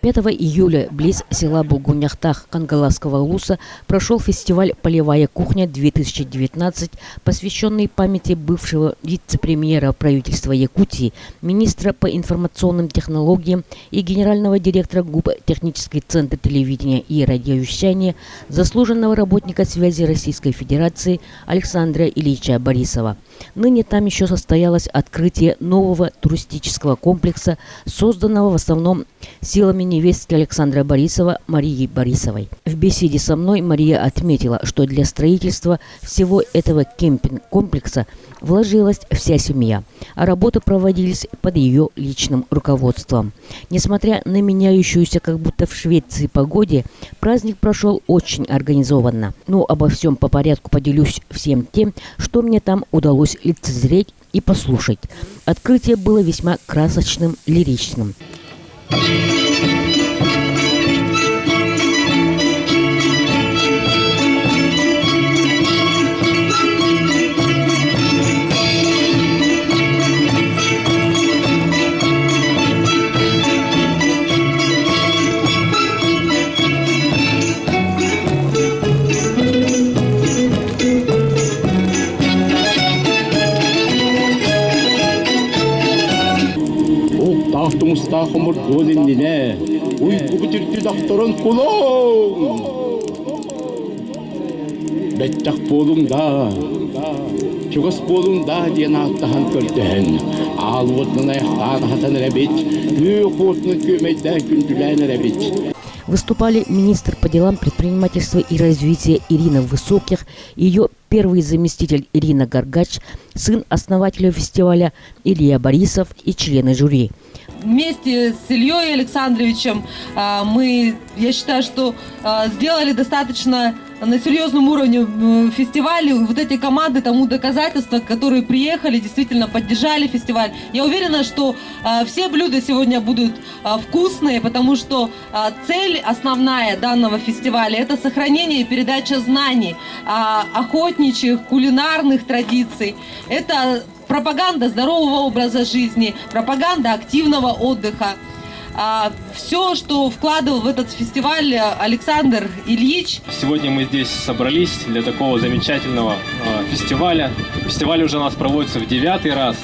5 июля близ села Булгуняхтах Кангаласского улуса прошел фестиваль «Полевая кухня-2019», посвященный памяти бывшего вице-премьера правительства Якутии, министра по информационным технологиям и генерального директора ГУП «Технический центр телевидения и радиовещания», заслуженного работника связи Российской Федерации Александра Ильича Борисова. Ныне там еще состоялось открытие нового туристического комплекса, созданного в основном силами невестки Александра Борисова Марии Борисовой. В беседе со мной Мария отметила, что для строительства всего этого кемпинг-комплекса вложилась вся семья, а работы проводились под ее личным руководством. Несмотря на меняющуюся как будто в Швеции погоде, праздник прошел очень организованно. Но обо всем по порядку поделюсь всем тем, что мне там удалось лицезреть и послушать. Открытие было весьма красочным, лиричным. Тахтумуста хомор голиндине, уй кубитирти дахторон кулон. Беттах болунда, чугас болунда диен аттахан көрден. Алвотнына яхтан хатан рабит, күйхотны көмейден күнтүлән рабит. Выступали министр по делам предпринимательства и развития Ирина Высоких, ее первый заместитель Ирина Гаргач, сын основателя фестиваля Илья Борисов и члены жюри. Вместе с Ильей Александровичем я считаю, что сделали достаточно на серьезном уровне фестивале. Вот эти команды тому доказательства, которые приехали, действительно поддержали фестиваль. Я уверена, что все блюда сегодня будут вкусные, потому что цель основная данного фестиваля – это сохранение и передача знаний, охотничьих, кулинарных традиций. Это пропаганда здорового образа жизни, пропаганда активного отдыха. Все, что вкладывал в этот фестиваль Александр Ильич. Сегодня мы здесь собрались для такого замечательного фестиваля. Фестиваль уже у нас проводится в 9-й раз.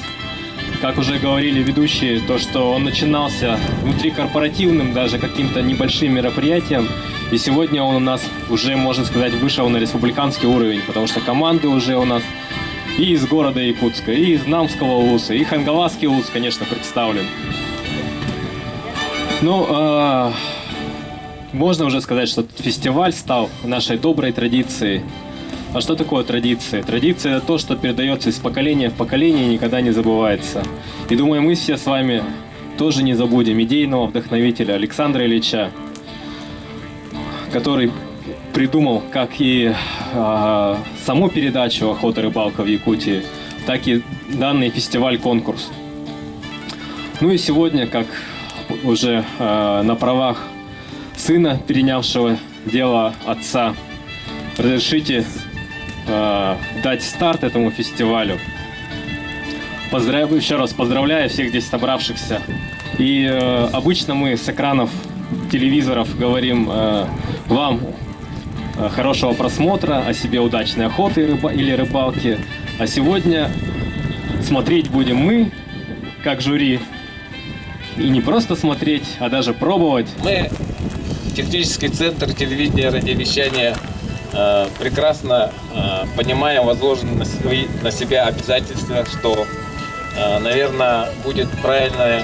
Как уже говорили ведущие, то, что он начинался внутрикорпоративным, даже каким-то небольшим мероприятием. И сегодня он у нас уже, можно сказать, вышел на республиканский уровень, потому что команды уже у нас и из города Якутска, и из Намского улуса, и Хангаласский улус, конечно, представлен. Ну, можно уже сказать, что фестиваль стал нашей доброй традицией. А что такое традиция? Традиция – это то, что передается из поколения в поколение и никогда не забывается. И думаю, мы все с вами тоже не забудем идейного вдохновителя Александра Ильича, который придумал как и саму передачу «Охота и рыбалка» в Якутии, так и данный фестиваль-конкурс. Ну и сегодня, как уже на правах сына, перенявшего дело отца, разрешите дать старт этому фестивалю. Еще раз поздравляю всех здесь собравшихся. И обычно мы с экранов телевизоров говорим вам хорошего просмотра, о себе удачной охоты или рыбалки. А сегодня смотреть будем мы, как жюри. И не просто смотреть, а даже пробовать. Мы, технический центр телевидения и радиовещания, прекрасно понимаем возложенные на себя обязательства, что, наверное, будет правильно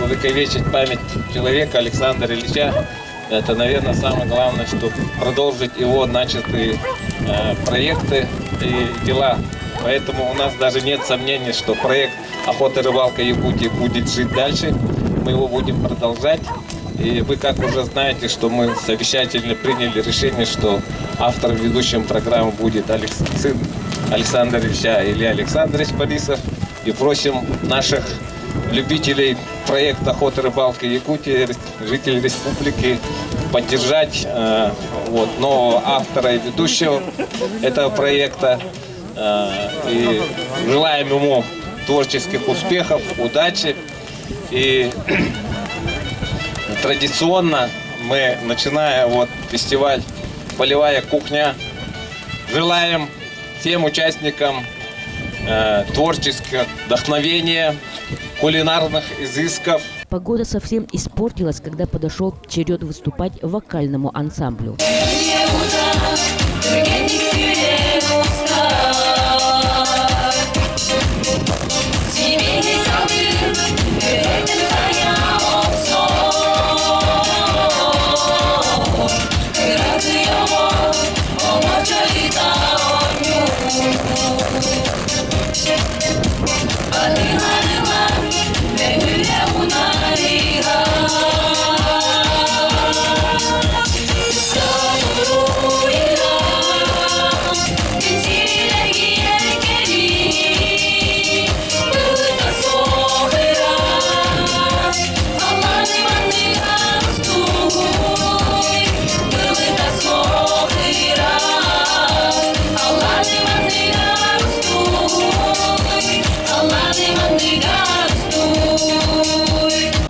увековечить память человека Александра Ильича. Это, наверное, самое главное, чтобы продолжить его начатые проекты и дела. Поэтому у нас даже нет сомнений, что проект «Охота и рыбалка Якутии» будет жить дальше. Мы его будем продолжать. И вы, как уже знаете, что мы совещательно приняли решение, что автором ведущим программы будет сын Александра Ильича Илья Александрович Борисов. И просим наших любителей проекта «Охота и рыбалка Якутии», жителей республики, поддержать нового автора и ведущего этого проекта. И желаем ему творческих успехов, удачи. И традиционно мы, начиная вот фестиваль «Полевая кухня», желаем всем участникам творческого вдохновения, кулинарных изысков. Погода совсем испортилась, когда подошел черед выступать вокальному ансамблю.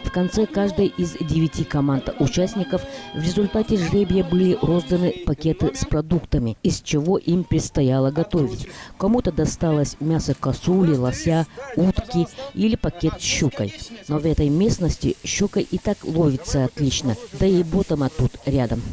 В конце каждой из 9 команд участников в результате жребия были розданы пакеты с продуктами, из чего им предстояло готовить. Кому-то досталось мясо косули, лося, утки или пакет с щукой. Но в этой местности щука и так ловится отлично, да и ботома тут рядом.